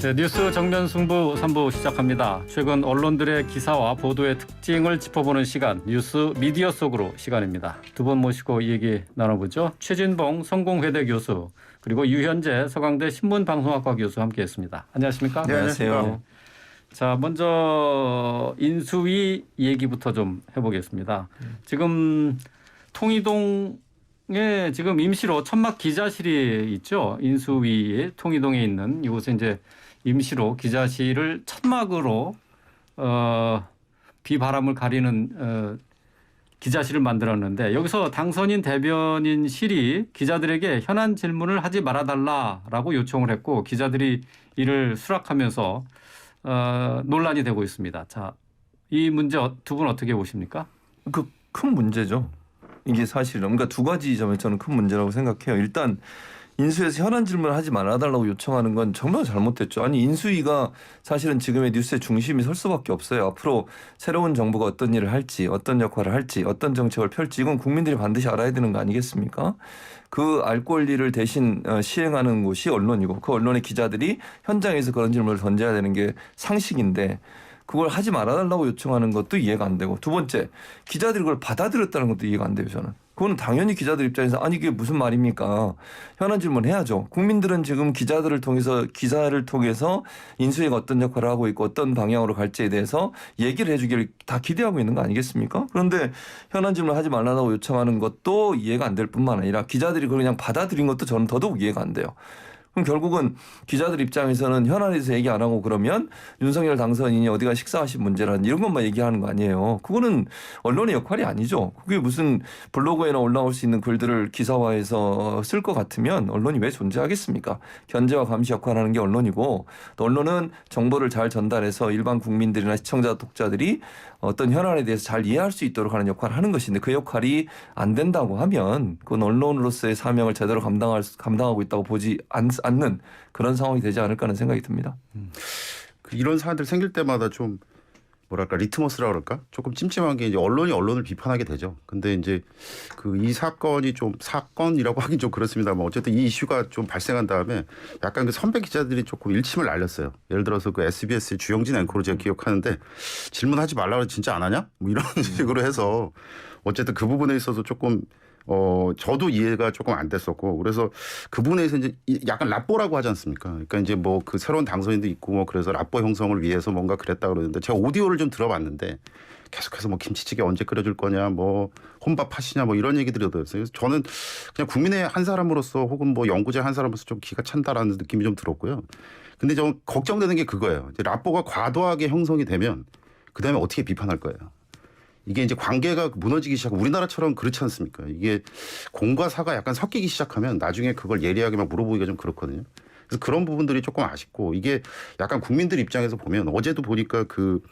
네, 뉴스 정면 승부 3부 시작합니다. 최근 언론들의 기사와 보도의 특징을 짚어보는 시간, 뉴스 미디어 속으로 시간입니다. 두 분 모시고 이 얘기 나눠보죠. 최진봉 성공회대 교수 그리고 유현재 서강대 신문방송학과 교수 함께했습니다. 안녕하십니까? 네, 안녕하세요. 자, 먼저 인수위 얘기부터 좀 해보겠습니다. 지금 통이동에 지금 임시로 천막 기자실이 있죠. 인수위 통이동에 있는 이곳에 이제 임시로 기자실을 천막으로 비바람을 가리는 기자실을 만들었는데 여기서 당선인 대변인실이 기자들에게 현안 질문을 하지 말아달라라고 요청을 했고 기자들이 이를 수락하면서 논란이 되고 있습니다. 자, 이 문제 두 분 어떻게 보십니까? 그 큰 문제죠. 이게 사실은 그러니까 두 가지 점에 저는 큰 문제라고 생각해요. 일단 인수위에서 현안 질문을 하지 말아달라고 요청하는 건 정말 잘못됐죠. 아니 인수위가 사실은 지금의 뉴스의 중심이 설 수밖에 없어요. 앞으로 새로운 정부가 어떤 일을 할지 어떤 역할을 할지 어떤 정책을 펼지 이건 국민들이 반드시 알아야 되는 거 아니겠습니까? 그 알 권리를 대신 시행하는 곳이 언론이고 그 언론의 기자들이 현장에서 그런 질문을 던져야 되는 게 상식인데 그걸 하지 말아달라고 요청하는 것도 이해가 안 되고 두 번째 기자들이 그걸 받아들였다는 것도 이해가 안 돼요 저는. 그거는 당연히 기자들 입장에서 아니 이게 무슨 말입니까? 현안 질문 해야죠. 국민들은 지금 기자들을 통해서 기사를 통해서 인수위가 어떤 역할을 하고 있고 어떤 방향으로 갈지에 대해서 얘기를 해주기를 다 기대하고 있는 거 아니겠습니까? 그런데 현안 질문 하지 말라고 요청하는 것도 이해가 안 될 뿐만 아니라 기자들이 그걸 그냥 받아들인 것도 저는 더더욱 이해가 안 돼요. 그럼 결국은 기자들 입장에서는 현안에 대해서 얘기 안 하고 그러면 윤석열 당선인이 어디가 식사하신 문제라든지 이런 것만 얘기하는 거 아니에요. 그거는 언론의 역할이 아니죠. 그게 무슨 블로그에나 올라올 수 있는 글들을 기사화해서 쓸 것 같으면 언론이 왜 존재하겠습니까? 견제와 감시 역할을 하는 게 언론이고 또 언론은 정보를 잘 전달해서 일반 국민들이나 시청자 독자들이 어떤 현안에 대해서 잘 이해할 수 있도록 하는 역할을 하는 것인데 그 역할이 안 된다고 하면 그건 언론으로서의 사명을 제대로 감당하고 있다고 보지 않는 그런 상황이 되지 않을까 하는 생각이 듭니다. 이런 사안들 생길 때마다 좀 뭐랄까 리트머스라 그럴까? 조금 찜찜한 게 이제 언론이 언론을 비판하게 되죠. 근데 이제 그 이 사건이 좀 사건이라고 하긴 좀 그렇습니다만 어쨌든 이 이슈가 좀 발생한 다음에 약간 그 선배 기자들이 조금 일침을 날렸어요. 예를 들어서 그 SBS의 주영진 앵커로 제가 기억하는데 질문하지 말라고 진짜 안 하냐? 뭐 이런 식으로 해서 어쨌든 그 부분에 있어서 조금 저도 이해가 조금 안 됐었고 그래서 그 부분에서 이제 약간 라뽀라고 하지 않습니까? 그러니까 이제 뭐 그 새로운 당선인도 있고 뭐 그래서 라뽀 형성을 위해서 뭔가 그랬다 그러는데 제가 오디오를 좀 들어봤는데 계속해서 뭐 김치찌개 언제 끓여줄 거냐 뭐 혼밥 하시냐 뭐 이런 얘기들이 들었어요. 그래서 저는 그냥 국민의 한 사람으로서 혹은 뭐 연구자 한 사람으로서 좀 기가 찬다라는 느낌이 좀 들었고요. 근데 좀 걱정되는 게 그거예요. 이제 라뽀가 과도하게 형성이 되면 그다음에 어떻게 비판할 거예요. 이게 이제 관계가 무너지기 시작하고 우리나라처럼 그렇지 않습니까? 이게 공과 사가 약간 섞이기 시작하면 나중에 그걸 예리하게 막 물어보기가 좀 그렇거든요. 그래서 그런 부분들이 조금 아쉽고 이게 약간 국민들 입장에서 보면 어제도 보니까 그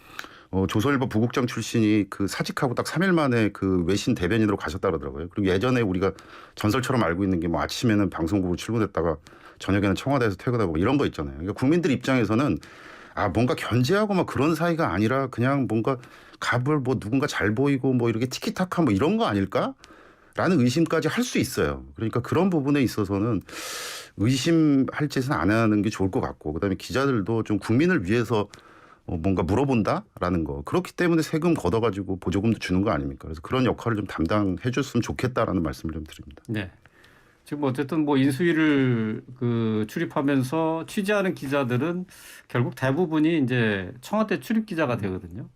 조선일보 부국장 출신이 그 사직하고 딱 3일 만에 그 외신 대변인으로 가셨다 그러더라고요. 그리고 예전에 우리가 전설처럼 알고 있는 게 뭐 아침에는 방송국으로 출근했다가 저녁에는 청와대에서 퇴근하고 이런 거 있잖아요. 그러니까 국민들 입장에서는 뭔가 견제하고 막 그런 사이가 아니라 그냥 뭔가 갑을 뭐 누군가 잘 보이고 뭐 이렇게 티키타카 뭐 이런 거 아닐까? 라는 의심까지 할 수 있어요. 그러니까 그런 부분에 있어서는 의심할 짓은 안 하는 게 좋을 것 같고 그다음에 기자들도 좀 국민을 위해서 뭔가 물어본다라는 거. 그렇기 때문에 세금 걷어가지고 보조금도 주는 거 아닙니까? 그래서 그런 역할을 좀 담당해 줬으면 좋겠다라는 말씀을 좀 드립니다. 네. 지금 어쨌든 뭐 인수위를 출입하면서 취재하는 기자들은 결국 대부분이 이제 청와대 출입 기자가 되거든요.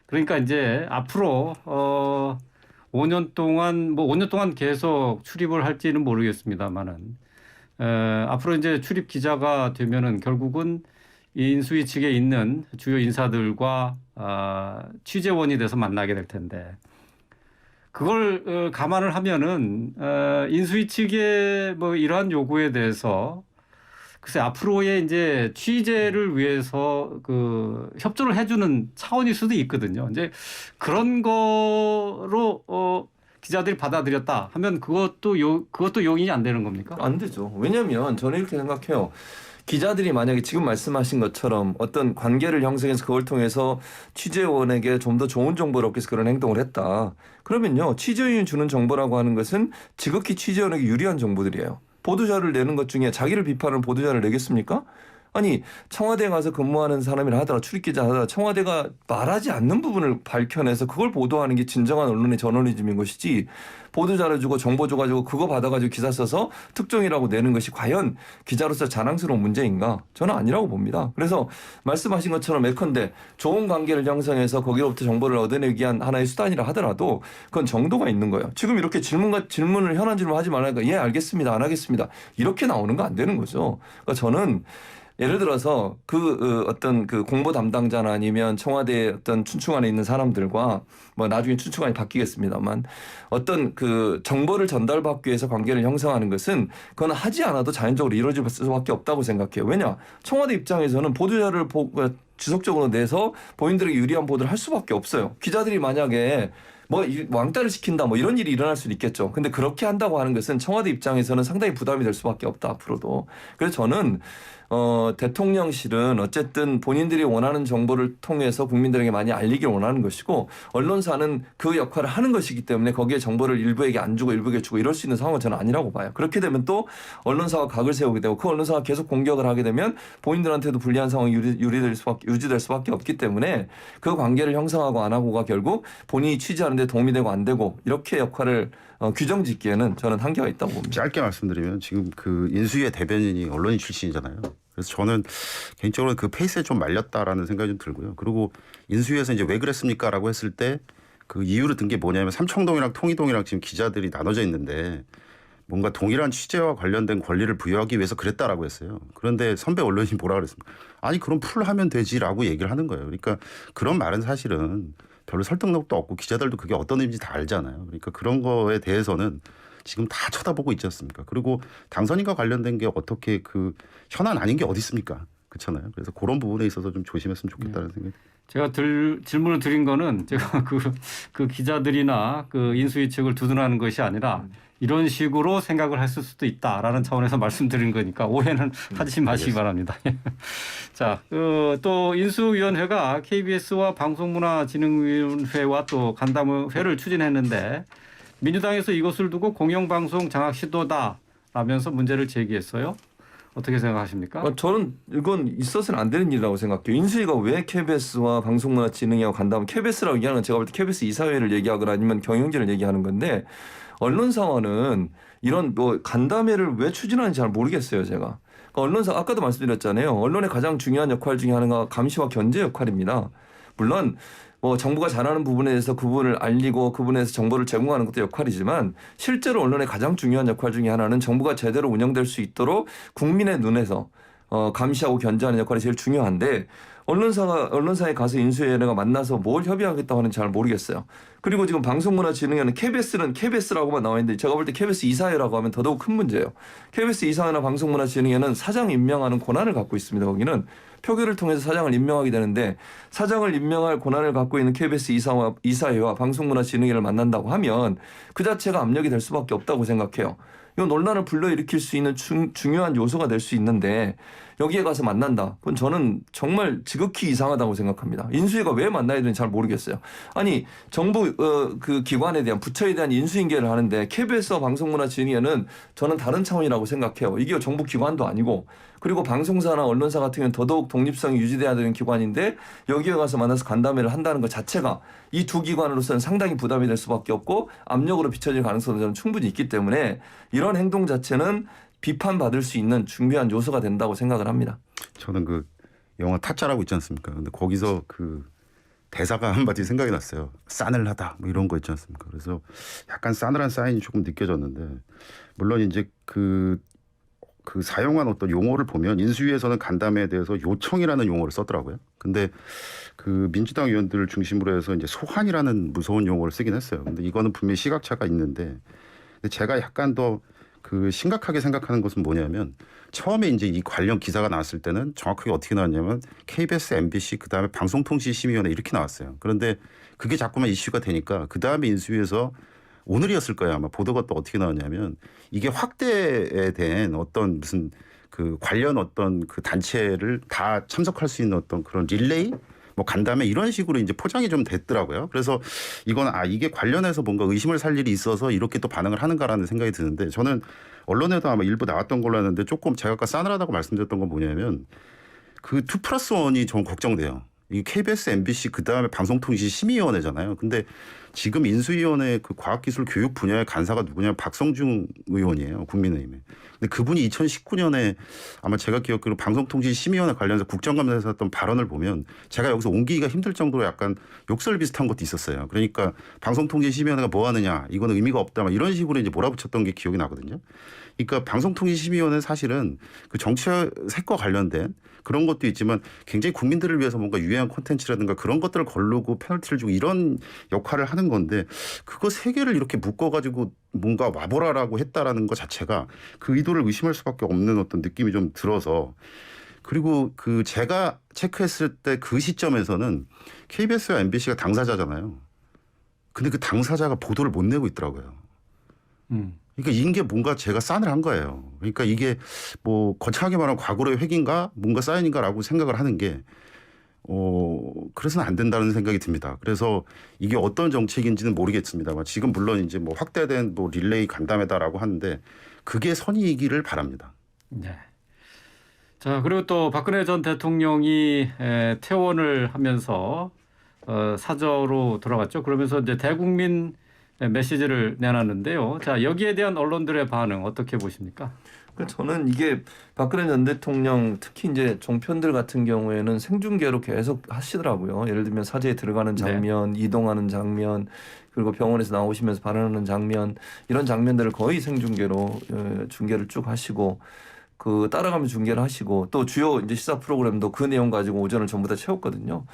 그러니까 이제 앞으로 5년 동안 계속 출입을 할지는 모르겠습니다만은 앞으로 이제 출입 기자가 되면은 결국은 인수위 측에 있는 주요 인사들과 취재원이 돼서 만나게 될 텐데 그걸 감안을 하면은 인수위 측의 뭐 이러한 요구에 대해서 글쎄 앞으로의 이제 취재를 위해서 그 협조를 해주는 차원일 수도 있거든요. 이제 그런 거로 기자들이 받아들였다 하면 그것도 용인이 안 되는 겁니까? 안 되죠. 왜냐하면 저는 이렇게 생각해요. 기자들이 만약에 지금 말씀하신 것처럼 어떤 관계를 형성해서 그걸 통해서 취재원에게 좀 더 좋은 정보를 얻기 위해서 그런 행동을 했다. 그러면요. 취재원이 주는 정보라고 하는 것은 지극히 취재원에게 유리한 정보들이에요. 보도자를 내는 것 중에 자기를 비판하는 보도자를 내겠습니까? 아니 청와대에 가서 근무하는 사람이라 하더라도 출입기자 하더라도 청와대가 말하지 않는 부분을 밝혀내서 그걸 보도하는 게 진정한 언론의 저널리즘인 것이지 보도 잘해주고 정보 줘가지고 그거 받아가지고 기사 써서 특종이라고 내는 것이 과연 기자로서 자랑스러운 문제인가? 저는 아니라고 봅니다. 그래서 말씀하신 것처럼 예컨대 좋은 관계를 형성해서 거기로부터 정보를 얻어내기 위한 하나의 수단이라 하더라도 그건 정도가 있는 거예요. 지금 이렇게 질문을 현안 질문 하지 말라니까 예 알겠습니다 안 하겠습니다 이렇게 나오는 거 안 되는 거죠. 그러니까 저는 예를 들어서 어떤 그 공보 담당자나 아니면 청와대 어떤 춘추관에 있는 사람들과 뭐 나중에 춘추관이 바뀌겠습니다만 어떤 그 정보를 전달받기 위해서 관계를 형성하는 것은 그건 하지 않아도 자연적으로 이루어질 수밖에 없다고 생각해요. 왜냐 청와대 입장에서는 보도자를 지속적으로 내서 본인들에게 유리한 보도를 할 수밖에 없어요. 기자들이 만약에 뭐 왕따를 시킨다 뭐 이런 일이 일어날 수는 있겠죠. 근데 그렇게 한다고 하는 것은 청와대 입장에서는 상당히 부담이 될 수밖에 없다 앞으로도. 그래서 저는 대통령실은 어쨌든 본인들이 원하는 정보를 통해서 국민들에게 많이 알리길 원하는 것이고 언론사는 그 역할을 하는 것이기 때문에 거기에 정보를 일부에게 안 주고 일부에게 주고 이럴 수 있는 상황은 저는 아니라고 봐요. 그렇게 되면 또 언론사와 각을 세우게 되고 그 언론사가 계속 공격을 하게 되면 본인들한테도 불리한 상황이 유지될 수밖에 없기 때문에 그 관계를 형성하고 안 하고가 결국 본인이 취재하는 데 도움이 되고 안 되고 이렇게 역할을 규정짓기에는 저는 한계가 있다고 봅니다. 짧게 말씀드리면 지금 그 인수위의 대변인이 언론인 출신이잖아요. 그래서 저는 개인적으로 그 페이스에 좀 말렸다라는 생각이 좀 들고요. 그리고 인수위에서 이제 왜 그랬습니까라고 했을 때 그 이유를 든 게 뭐냐면 삼청동이랑 통이동이랑 지금 기자들이 나눠져 있는데 뭔가 동일한 취재와 관련된 권리를 부여하기 위해서 그랬다라고 했어요. 그런데 선배 언론이 뭐라 그랬습니까? 아니 그럼 풀하면 되지라고 얘기를 하는 거예요. 그러니까 그런 말은 사실은 별로 설득력도 없고 기자들도 그게 어떤 의미인지 다 알잖아요. 그러니까 그런 거에 대해서는 지금 다 쳐다보고 있지 않습니까? 그리고 당선인과 관련된 게 어떻게 그 현안 아닌 게 어디 있습니까? 그렇잖아요. 그래서 그런 부분에 있어서 좀 조심했으면 좋겠다는 생각이. 제가 질문을 드린 거는 제가 그 기자들이나 그 인수위 측을 두둔하는 것이 아니라 이런 식으로 생각을 했을 수도 있다라는 차원에서 말씀드린 거니까 오해는 하지 마시기 바랍니다. 자, 또 인수위원회가 KBS와 방송문화진흥위원회와 또 간담회를 추진했는데 민주당에서 이것을 두고 공영방송 장악 시도다라면서 문제를 제기했어요. 어떻게 생각하십니까? 저는 이건 있어서는 안 되는 일이라고 생각해요. 인수위가 왜 KBS와 방송문화진흥위하고 간다면 KBS라고 얘기하는 건 제가 볼 때 KBS 이사회를 얘기하거나 아니면 경영진을 얘기하는 건데 언론사와는 이런 뭐 간담회를 왜 추진하는지 잘 모르겠어요. 제가. 그러니까 언론사 아까도 말씀드렸잖아요. 언론의 가장 중요한 역할 중에 하나가 감시와 견제 역할입니다. 물론 뭐 정부가 잘하는 부분에 대해서 그 부분을 알리고 그 부분에서 정보를 제공하는 것도 역할이지만 실제로 언론의 가장 중요한 역할 중에 하나는 정부가 제대로 운영될 수 있도록 국민의 눈에서 감시하고 견제하는 역할이 제일 중요한데 언론사에 가서 인수위원회가 만나서 뭘 협의하겠다고 하는지 잘 모르겠어요. 그리고 지금 방송문화진흥위원회 KBS는 KBS라고만 나와 있는데 제가 볼 때 KBS 이사회라고 하면 더더욱 큰 문제예요. KBS 이사회나 방송문화진흥위원회는 사장 임명하는 권한을 갖고 있습니다. 거기는 표결을 통해서 사장을 임명하게 되는데 사장을 임명할 권한을 갖고 있는 KBS 이사회와 방송문화진흥위를 만난다고 하면 그 자체가 압력이 될 수밖에 없다고 생각해요. 이건 논란을 불러일으킬 수 있는 중요한 요소가 될 수 있는데 여기에 가서 만난다. 그건 저는 정말 지극히 이상하다고 생각합니다. 인수위가 왜 만나야 되는지 잘 모르겠어요. 아니 정부 그 기관에 대한 부처에 대한 인수인계를 하는데 KBS와 방송문화진흥위는 저는 다른 차원이라고 생각해요. 이게 정부 기관도 아니고 그리고 방송사나 언론사 같은 경우는 더더욱 독립성이 유지돼야 되는 기관인데 여기에 가서 만나서 간담회를 한다는 것 자체가 이 두 기관으로서는 상당히 부담이 될 수밖에 없고 압력으로 비춰질 가능성도 저는 충분히 있기 때문에 이런 행동 자체는 비판받을 수 있는 중요한 요소가 된다고 생각을 합니다. 저는 그 영화 타짜라고 있지 않습니까? 근데 거기서 그 대사가 한마디 생각이 났어요. 싸늘하다 뭐 이런 거 있지 않습니까? 그래서 약간 싸늘한 사인이 조금 느껴졌는데 물론 이제 그 사용한 어떤 용어를 보면 인수위에서는 간담회에 대해서 요청이라는 용어를 썼더라고요. 근데 그 민주당 의원들을 중심으로 해서 이제 소환이라는 무서운 용어를 쓰긴 했어요. 근데 이거는 분명히 시각차가 있는데 근데 제가 약간 더 그 심각하게 생각하는 것은 뭐냐면 처음에 이제 이 관련 기사가 나왔을 때는 정확하게 어떻게 나왔냐면 KBS, MBC 그다음에 방송통신심의위원회 이렇게 나왔어요. 그런데 그게 자꾸만 이슈가 되니까 그다음에 인수위에서 오늘이었을 거예요. 아마 보도가 또 어떻게 나왔냐면 이게 확대에 된 어떤 무슨 그 관련 어떤 그 단체를 다 참석할 수 있는 어떤 그런 릴레이 뭐 간담회 이런 식으로 이제 포장이 좀 됐더라고요. 그래서 이건 이게 관련해서 뭔가 의심을 살 일이 있어서 이렇게 또 반응을 하는가라는 생각이 드는데 저는 언론에도 아마 일부 나왔던 걸로 아는데 조금 제가 아까 싸늘하다고 말씀드렸던 건 뭐냐면 그 2+1이 좀 걱정돼요. 이 KBS, MBC 그다음에 방송통신심의위원회잖아요. 근데 지금 인수위원회 그 과학기술 교육 분야의 간사가 누구냐? 박성중 의원이에요. 국민의힘에. 근데 그분이 2019년에 아마 제가 기억하기로 방송통신심의위원회 관련해서 국정감사에서 했던 발언을 보면 제가 여기서 옮기기가 힘들 정도로 약간 욕설 비슷한 것도 있었어요. 그러니까 방송통신심의위원회가 뭐 하느냐? 이거는 의미가 없다. 막 이런 식으로 이제 몰아붙였던 게 기억이 나거든요. 그러니까 방송통신심의위원회는 사실은 그 정치색과 관련된 그런 것도 있지만 굉장히 국민들을 위해서 뭔가 유해한 콘텐츠라든가 그런 것들을 거르고 페널티를 주고 이런 역할을 하는 건데 그거 세 개를 이렇게 묶어가지고 뭔가 와보라라고 했다라는 것 자체가 그 의도를 의심할 수밖에 없는 어떤 느낌이 좀 들어서 그리고 그 제가 체크했을 때 그 시점에서는 KBS와 MBC가 당사자잖아요. 근데 그 당사자가 보도를 못 내고 있더라고요. 그러니까 이게 뭔가 제가 싸늘한 거예요. 그러니까 이게 뭐 거창하게 말하면 과거의 획인가 뭔가 사인인가라고 생각을 하는 게 그래서는 안 된다는 생각이 듭니다. 그래서 이게 어떤 정책인지는 모르겠습니다만 지금 물론 이제 뭐 확대된 뭐 릴레이 간담회다라고 하는데 그게 선의이기를 바랍니다. 네. 자, 그리고 또 박근혜 전 대통령이 퇴원을 하면서 사저로 돌아갔죠. 그러면서 이제 대국민 메시지를 내놨는데요. 자, 여기에 대한 언론들의 반응 어떻게 보십니까? 저는 이게 박근혜 전 대통령 특히 이제 종편들 같은 경우에는 생중계로 계속 하시더라고요. 예를 들면 사저에 들어가는 장면, 이동하는 장면, 그리고 병원에서 나오시면서 발언하는 장면 이런 장면들을 거의 생중계로 중계를 쭉 하시고 그 따라가면 중계를 하시고 또 주요 이제 시사 프로그램도 그 내용 가지고 오전을 전부 다 채웠거든요.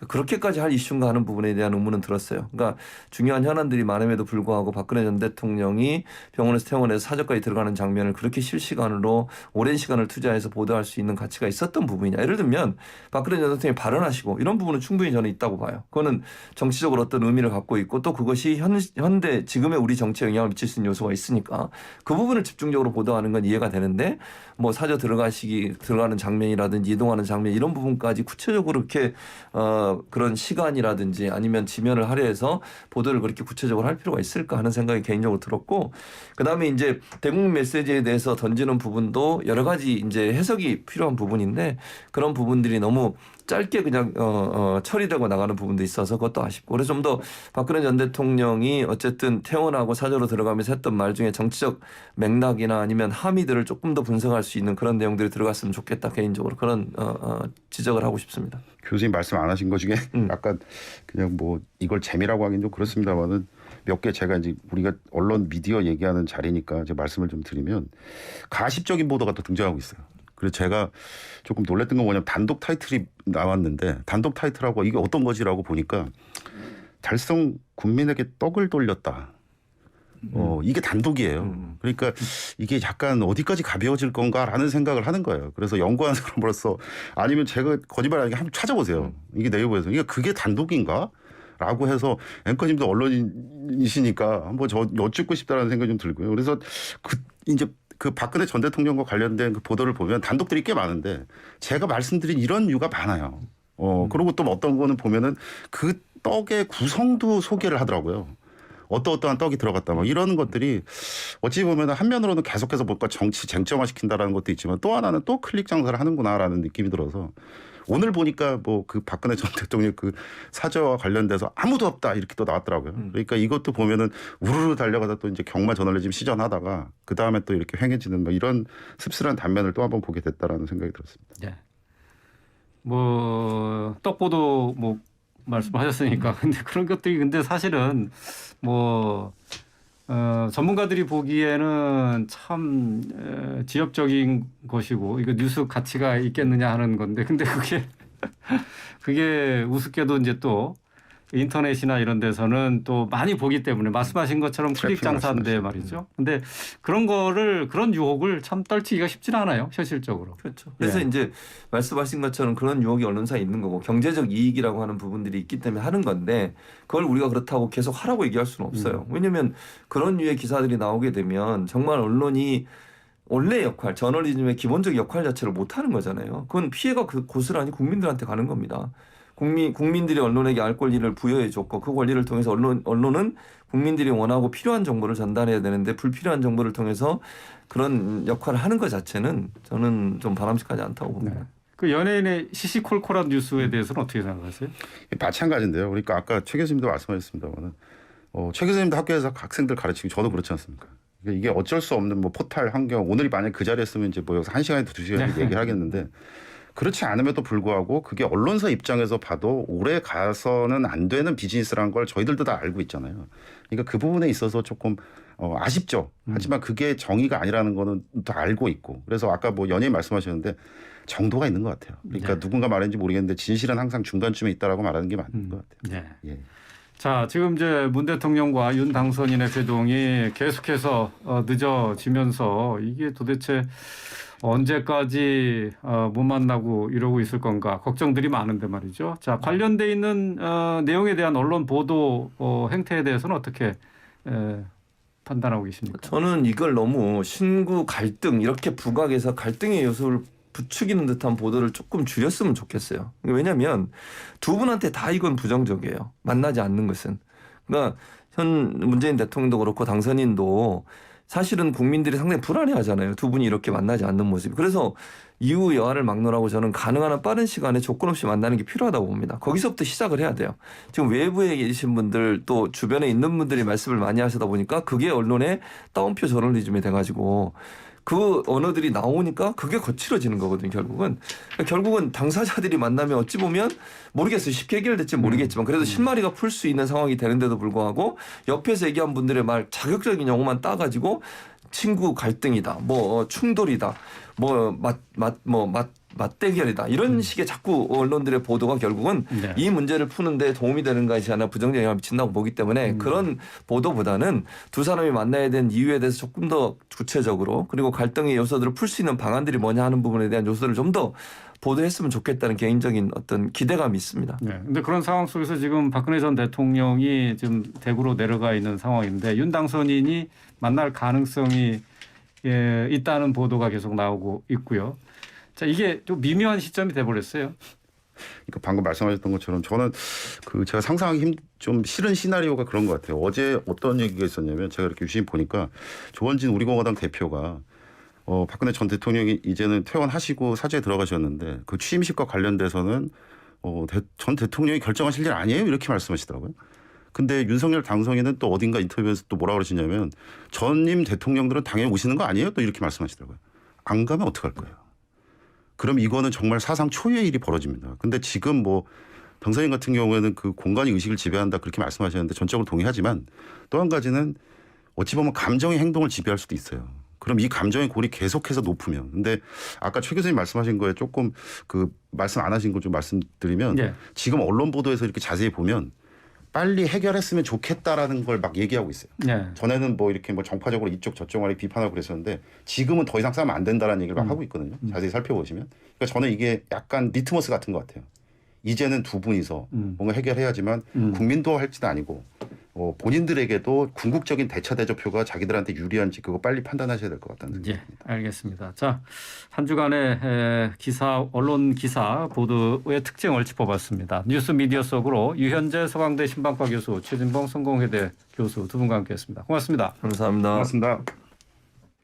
그렇게까지 할 이슈인가 하는 부분에 대한 의문은 들었어요. 그러니까 중요한 현안들이 많음에도 불구하고 박근혜 전 대통령이 병원에서 퇴원해서 사저까지 들어가는 장면을 그렇게 실시간으로 오랜 시간을 투자해서 보도할 수 있는 가치가 있었던 부분이냐. 예를 들면 박근혜 전 대통령이 발언하시고 이런 부분은 충분히 저는 있다고 봐요. 그거는 정치적으로 어떤 의미를 갖고 있고 또 그것이 현대 지금의 우리 정치에 영향을 미칠 수 있는 요소가 있으니까 그 부분을 집중적으로 보도하는 건 이해가 되는데 뭐 사저 들어가는 장면이라든지 이동하는 장면 이런 부분까지 구체적으로 이렇게 그런 시간이라든지 아니면 지면을 할애해서 보도를 그렇게 구체적으로 할 필요가 있을까 하는 생각이 개인적으로 들었고 그다음에 이제 대국민 메시지에 대해서 던지는 부분도 여러 가지 이제 해석이 필요한 부분인데 그런 부분들이 너무 짧게 그냥 처리되고 나가는 부분도 있어서 그것도 아쉽고 그래서 좀 더 박근혜 전 대통령이 어쨌든 퇴원하고 사저로 들어가면서 했던 말 중에 정치적 맥락이나 아니면 함의들을 조금 더 분석할 수 있는 그런 내용들이 들어갔으면 좋겠다 개인적으로 그런 지적을 하고 싶습니다. 교수님 말씀 안 하신 것 중에 약간 그냥 뭐 이걸 재미라고 하긴 좀 그렇습니다만은 몇 개 제가 이제 우리가 언론 미디어 얘기하는 자리니까 제 말씀을 좀 드리면 가십적인 보도가 또 등장하고 있어요. 그래서 제가 조금 놀랬던 건 뭐냐면 단독 타이틀이 나왔는데 단독 타이틀하고 이게 어떤 것이라고 보니까 달성 국민에게 떡을 돌렸다. 이게 단독이에요. 그러니까 이게 약간 어디까지 가벼워질 건가라는 생각을 하는 거예요. 그래서 연구하는 사람으로서 아니면 제가 거짓말하는 게 한번 찾아보세요. 이게 네이버에서. 그러니까 그게 단독인가? 라고 해서 앵커님도 언론인이시니까 한번 저 여쭙고 싶다라는 생각이 좀 들고요. 그래서 이제 그 박근혜 전 대통령과 관련된 그 보도를 보면 단독들이 꽤 많은데 제가 말씀드린 이런 이유가 많아요. 그리고 또 어떤 거는 보면은 그 떡의 구성도 소개를 하더라고요. 어떠한 떡이 들어갔다 막 이런 것들이 어찌 보면 한면으로는 계속해서 뭔가 정치 쟁점화 시킨다라는 것도 있지만 또 하나는 또 클릭 장사를 하는구나라는 느낌이 들어서 오늘 보니까 뭐 그 박근혜 전 대통령 그 사저와 관련돼서 아무도 없다 이렇게 또 나왔더라고요. 그러니까 이것도 보면은 우르르 달려가다 또 이제 경마 저널리즘 시전하다가 그 다음에 또 이렇게 횡해지는 뭐 이런 씁쓸한 단면을 또 한번 보게 됐다라는 생각이 들었습니다. 네. 뭐 떡보도 뭐 말씀하셨으니까 근데 그런 것들이 근데 사실은 뭐 전문가들이 보기에는 참 지엽적인 것이고 이거 뉴스 가치가 있겠느냐 하는 건데 근데 그게 우습게도 이제 또 인터넷이나 이런 데서는 또 많이 보기 때문에 말씀하신 것처럼 클릭 장사인데 말이죠. 근데 그런 유혹을 참 떨치기가 쉽지는 않아요, 현실적으로. 그렇죠. 그래서 이제 말씀하신 것처럼 그런 유혹이 언론사에 있는 거고 경제적 이익이라고 하는 부분들이 있기 때문에 하는 건데 그걸 우리가 그렇다고 계속 하라고 얘기할 수는 없어요. 왜냐하면 그런 류의 기사들이 나오게 되면 정말 언론이 원래 역할, 저널리즘의 기본적 역할 자체를 못하는 거잖아요. 그건 피해가 고스란히 국민들한테 가는 겁니다. 국민들이 언론에게 알 권리를 부여해 줬고 그 권리를 통해서 언론은 국민들이 원하고 필요한 정보를 전달해야 되는데 불필요한 정보를 통해서 그런 역할을 하는 것 자체는 저는 좀 바람직하지 않다고 봅니다. 네. 그 연예인의 시시콜콜한 뉴스에 대해서는 어떻게 생각하세요? 마찬가지인데요. 그러니까 아까 최 교수님도 말씀하셨습니다만은 최 교수님도 학교에서 학생들 가르치고 저도 그렇지 않습니까? 이게 어쩔 수 없는 뭐 포탈 환경 오늘이 만약 그 자리였으면 이제 뭐 여기서 1시간에 2시간 얘기를 하겠는데 그렇지 않음에도 불구하고 그게 언론사 입장에서 봐도 오래 가서는 안 되는 비즈니스라는 걸 저희들도 다 알고 있잖아요. 그러니까 그 부분에 있어서 조금 아쉽죠. 하지만 그게 정의가 아니라는 거는 또 알고 있고 그래서 아까 뭐 연예인 말씀하셨는데 정도가 있는 것 같아요. 그러니까 누군가 말했는지 모르겠는데 진실은 항상 중간쯤에 있다라고 말하는 게 맞는 것 같아요. 네. 예. 자, 지금 이제 문 대통령과 윤 당선인의 회동이 계속해서 늦어지면서 이게 도대체 언제까지 못 만나고 이러고 있을 건가 걱정들이 많은데 말이죠. 자, 관련돼 있는 내용에 대한 언론 보도 행태에 대해서는 어떻게 판단하고 계십니까? 저는 이걸 너무 신구 갈등 이렇게 부각해서 갈등의 요소를 부추기는 듯한 보도를 조금 줄였으면 좋겠어요. 왜냐하면 두 분한테 다 이건 부정적이에요. 만나지 않는 것은. 그러니까 현 문재인 대통령도 그렇고 당선인도 사실은 국민들이 상당히 불안해하잖아요. 두 분이 이렇게 만나지 않는 모습이. 그래서 이후 여하를 막론하고 저는 가능한 한 빠른 시간에 조건 없이 만나는 게 필요하다고 봅니다. 거기서부터 시작을 해야 돼요. 지금 외부에 계신 분들 또 주변에 있는 분들이 말씀을 많이 하시다 보니까 그게 언론의 따옴표 저널리즘이 돼가지고 그 언어들이 나오니까 그게 거칠어지는 거거든요. 결국은 당사자들이 만나면 어찌 보면 모르겠어요. 쉽게 해결될지 모르겠지만 그래도 실마리가 풀 수 있는 상황이 되는데도 불구하고 옆에서 얘기한 분들의 말 자극적인 용어만 따가지고 친구 갈등이다, 뭐 충돌이다, 맞대결이다 이런 식의 자꾸 언론들의 보도가 결국은 네. 이 문제를 푸는데 도움이 되는 것이 아니라 부정적인 영향을 미친다고 보기 때문에 그런 보도보다는 두 사람이 만나야 되는 이유에 대해서 조금 더 구체적으로 그리고 갈등의 요소들을 풀 수 있는 방안들이 뭐냐 하는 부분에 대한 요소를 좀 더 보도했으면 좋겠다는 개인적인 어떤 기대감이 있습니다. 네. 근데 그런 상황 속에서 지금 박근혜 전 대통령이 지금 대구로 내려가 있는 상황인데 윤 당선인이 만날 가능성이 있다는 보도가 계속 나오고 있고요. 자, 이게 좀 미묘한 시점이 돼버렸어요. 그러니까 방금 말씀하셨던 것처럼 저는 제가 상상하기 좀 싫은 시나리오가 그런 것 같아요. 어제 어떤 얘기가 있었냐면 제가 이렇게 유심히 보니까 조원진 우리공화당 대표가 박근혜 전 대통령이 이제는 퇴원하시고 사저에 들어가셨는데 그 취임식과 관련돼서는 전 대통령이 결정하실 일 아니에요 이렇게 말씀하시더라고요. 근데 윤석열 당선인은 또 어딘가 인터뷰에서 또 뭐라고 그러시냐면 전임 대통령들은 당연히 오시는 거 아니에요 또 이렇게 말씀하시더라고요. 안 가면 어떡할 거예요. 그럼 이거는 정말 사상 초유의 일이 벌어집니다. 근데 지금 뭐 당선인 같은 경우에는 그 공간이 의식을 지배한다 그렇게 말씀하셨는데 전적으로 동의하지만 또 한 가지는 어찌 보면 감정의 행동을 지배할 수도 있어요. 그럼 이 감정의 골이 계속해서 높으면. 근데 아까 최 교수님 말씀하신 거에 조금 말씀 안 하신 거 좀 말씀드리면 네. 지금 언론 보도에서 이렇게 자세히 보면 빨리 해결했으면 좋겠다라는 걸 막 얘기하고 있어요. 네. 전에는 뭐 이렇게 뭐 정파적으로 이쪽 저쪽 간에 비판하고 그랬었는데 지금은 더 이상 싸우면 안 된다라는 얘기를 막 하고 있거든요. 자세히 살펴보시면. 그러니까 저는 이게 약간 리트머스 같은 것 같아요. 이제는 두 분이서 뭔가 해결해야지만 국민도 할지도 아니고 본인들에게도 궁극적인 대차 대조표가 자기들한테 유리한지 그거 빨리 판단하셔야 될 것 같다는 생각입니다. 예, 알겠습니다. 자, 한 주간의 언론 기사 보도의 특징을 짚어봤습니다. 뉴스 미디어 속으로 유현재 서강대 신방과 교수, 최진봉 성공회대 교수 두 분과 함께했습니다. 고맙습니다. 감사합니다. 고맙습니다.